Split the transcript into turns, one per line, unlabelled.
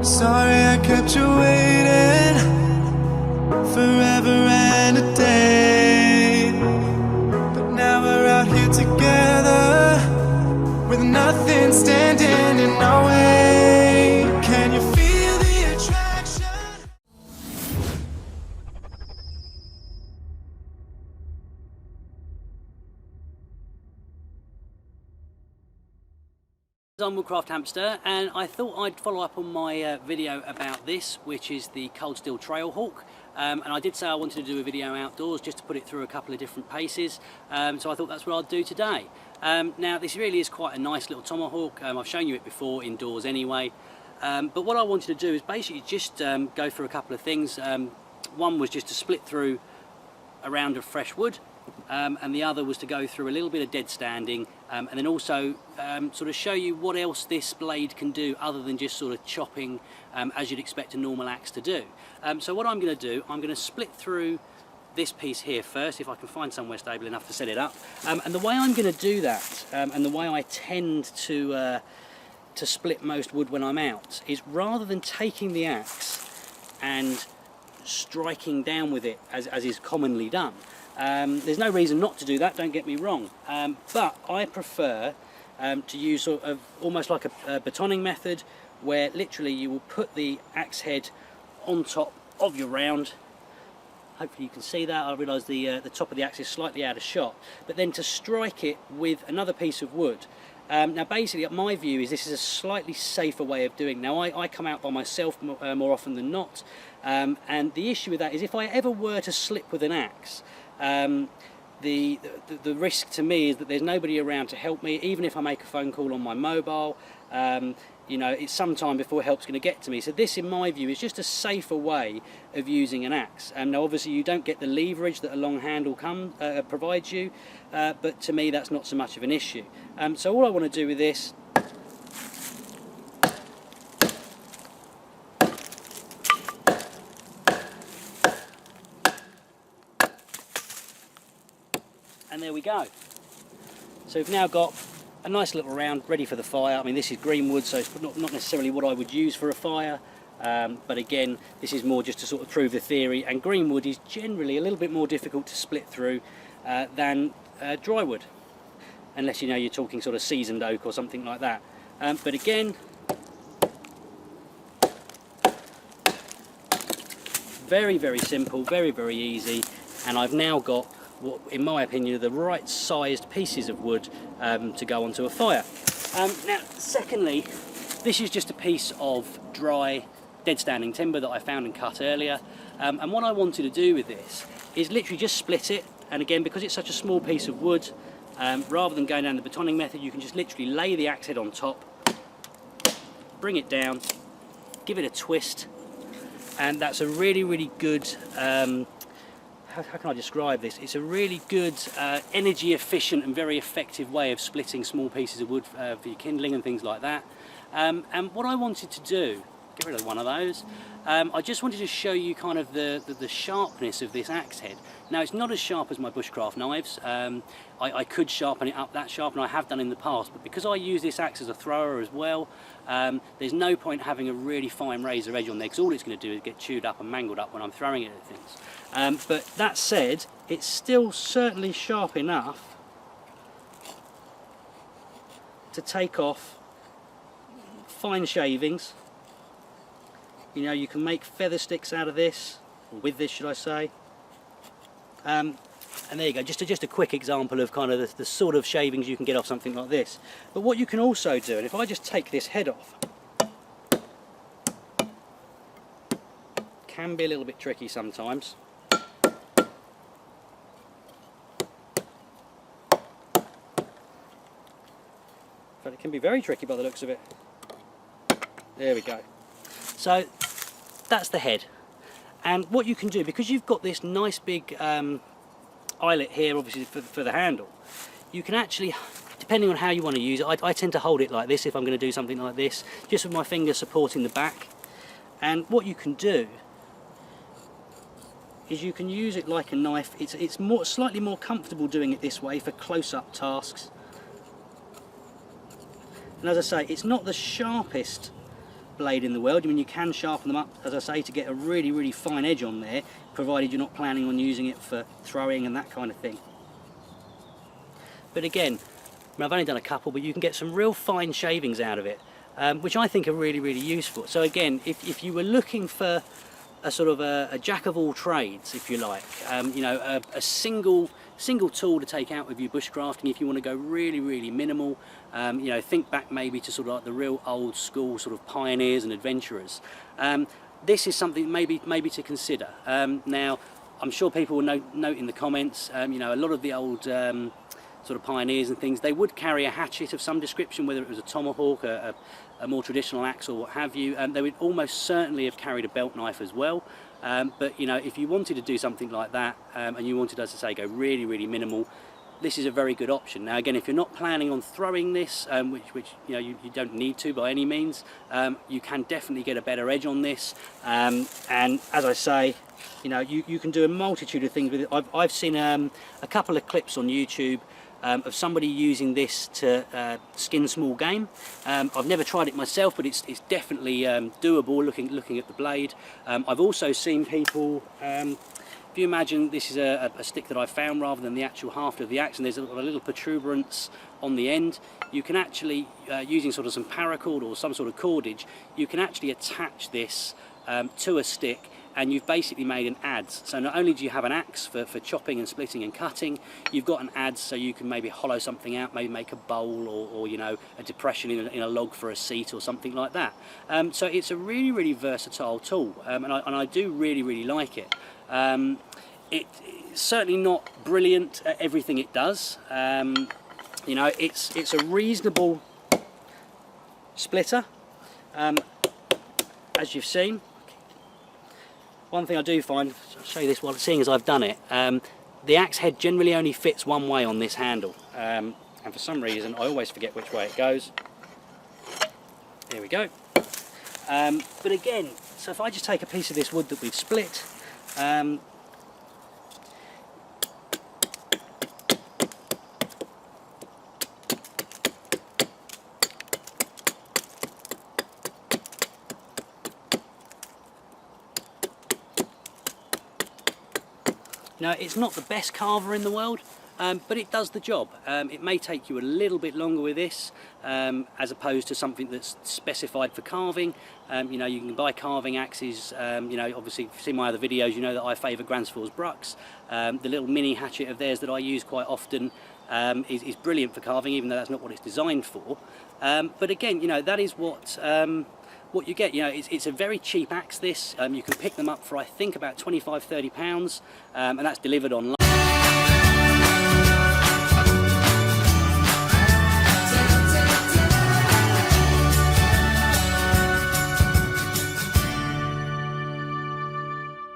Sorry I kept you waiting forever and a day, but now we're out here together with nothing standing in our way. Can you feel the attraction?
I'm Woodcraft Hamster, and I thought I'd follow up on my video about this, which is the Cold Steel Trailhawk. And I did say I wanted to do a video outdoors just to put it through a couple of different paces, so I thought that's what I'd do today. Now this really is quite a nice little tomahawk. I've shown you it before indoors anyway, but what I wanted to do is basically just go through a couple of things. One was just to split through a round of fresh wood, and the other was to go through a little bit of dead standing, and then also sort of show you what else this blade can do other than just sort of chopping as you'd expect a normal axe to do. So what I'm going to do, I'm going to split through this piece here first, if I can find somewhere stable enough to set it up, and the way I'm going to do that, and the way I tend to split most wood when I'm out, is rather than taking the axe and striking down with it as is commonly done. There's no reason not to do that, don't get me wrong, but I prefer to use sort of almost like a batoning method, where literally you will put the axe head on top of your round. Hopefully you can see that. I realise the top of the axe is slightly out of shot, but then to strike it with another piece of wood. Now basically my view is this is a slightly safer way of doing it. Now I come out by myself more often than not, and the issue with that is if I ever were to slip with an axe, the risk to me is that there's nobody around to help me. Even if I make a phone call on my mobile, you know, it's some time before help's going to get to me. So this, in my view, is just a safer way of using an axe. Now obviously you don't get the leverage that a long handle provides you, but to me that's not so much of an issue. So all I want to do with this and there we go. So we've now got a nice little round ready for the fire. I mean, this is green wood, so it's not necessarily what I would use for a fire, but again, this is more just to sort of prove the theory, and green wood is generally a little bit more difficult to split through than dry wood, unless you know you're talking sort of seasoned oak or something like that. But again, very, very simple, very, very easy, and I've now got what, in my opinion, are the right sized pieces of wood to go onto a fire. Now, secondly, this is just a piece of dry, dead standing timber that I found and cut earlier. And what I wanted to do with this is literally just split it. And again, because it's such a small piece of wood, rather than going down the batoning method, you can just literally lay the axe head on top, bring it down, give it a twist, and that's a really, really good how can I describe this? It's a really good, energy efficient and very effective way of splitting small pieces of wood for your kindling and things like that. And what I wanted to do, get rid of one of those, I just wanted to show you kind of the sharpness of this axe head. Now it's not as sharp as my bushcraft knives. I could sharpen it up that sharp, and I have done in the past, but because I use this axe as a thrower as well, there's no point having a really fine razor edge on there, because all it's going to do is get chewed up and mangled up when I'm throwing it at things. But that said, it's still certainly sharp enough to take off fine shavings. You know, you can make feather sticks out of this, or with this should I say. And there you go, just a quick example of kind of the sort of shavings you can get off something like this. But what you can also do, and if I just take this head off, can be a little bit tricky sometimes. But it can be very tricky by the looks of it. There we go. So that's the head. And what you can do, because you've got this nice big eyelet here, obviously for the handle, you can actually, depending on how you want to use it, I tend to hold it like this if I'm going to do something like this, just with my finger supporting the back. And what you can do is you can use it like a knife. It's slightly more comfortable doing it this way for close-up tasks. And as I say, it's not the sharpest blade in the world. I mean, you can sharpen them up, as I say, to get a really, really fine edge on there, provided you're not planning on using it for throwing and that kind of thing. But again, I mean, I've only done a couple, but you can get some real fine shavings out of it, which I think are really, really useful. So again, if you were looking for a sort of a jack of all trades, if you like, you know, a single tool to take out with you bushcrafting, if you want to go really, really minimal, you know, think back maybe to sort of like the real old school sort of pioneers and adventurers. This is something maybe to consider. Now, I'm sure people will note in the comments, you know, a lot of the old sort of pioneers and things, they would carry a hatchet of some description, whether it was a tomahawk, a more traditional axe or what have you. They would almost certainly have carried a belt knife as well. But you know, if you wanted to do something like that, and you wanted, as I say, go really, really minimal, this is a very good option. Now again, if you're not planning on throwing this, which you know you don't need to by any means, you can definitely get a better edge on this. And as I say, you know, you can do a multitude of things with it. I've seen a couple of clips on YouTube of somebody using this to skin small game. I've never tried it myself, but it's definitely doable looking at the blade. I've also seen people, if you imagine this is a stick that I found rather than the actual haft of the axe, and there's a little protuberance on the end, you can actually, using sort of some paracord or some sort of cordage, you can actually attach this to a stick, and you've basically made an adze. So not only do you have an axe for chopping and splitting and cutting, you've got an adze so you can maybe hollow something out, maybe make a bowl or you know, a depression in a log for a seat or something like that. So it's a really, really versatile tool, and I do really, really like it. It's certainly not brilliant at everything it does. You know, it's a reasonable splitter, as you've seen. One thing I do find, I'll show you this while seeing as I've done it, the axe head generally only fits one way on this handle, and for some reason I always forget which way it goes. There we go. But again, so if I just take a piece of this wood that we've split, now, it's not the best carver in the world, but it does the job. It may take you a little bit longer with this, as opposed to something that's specified for carving. You know, you can buy carving axes. You know, obviously, if you've seen my other videos, you know that I favour Gransfors Brucks. The little mini hatchet of theirs that I use quite often is brilliant for carving, even though that's not what it's designed for. But again, you know, that is what you get. You know, it's a very cheap axe, this. You can pick them up for, I think, about £25–30, and that's delivered online.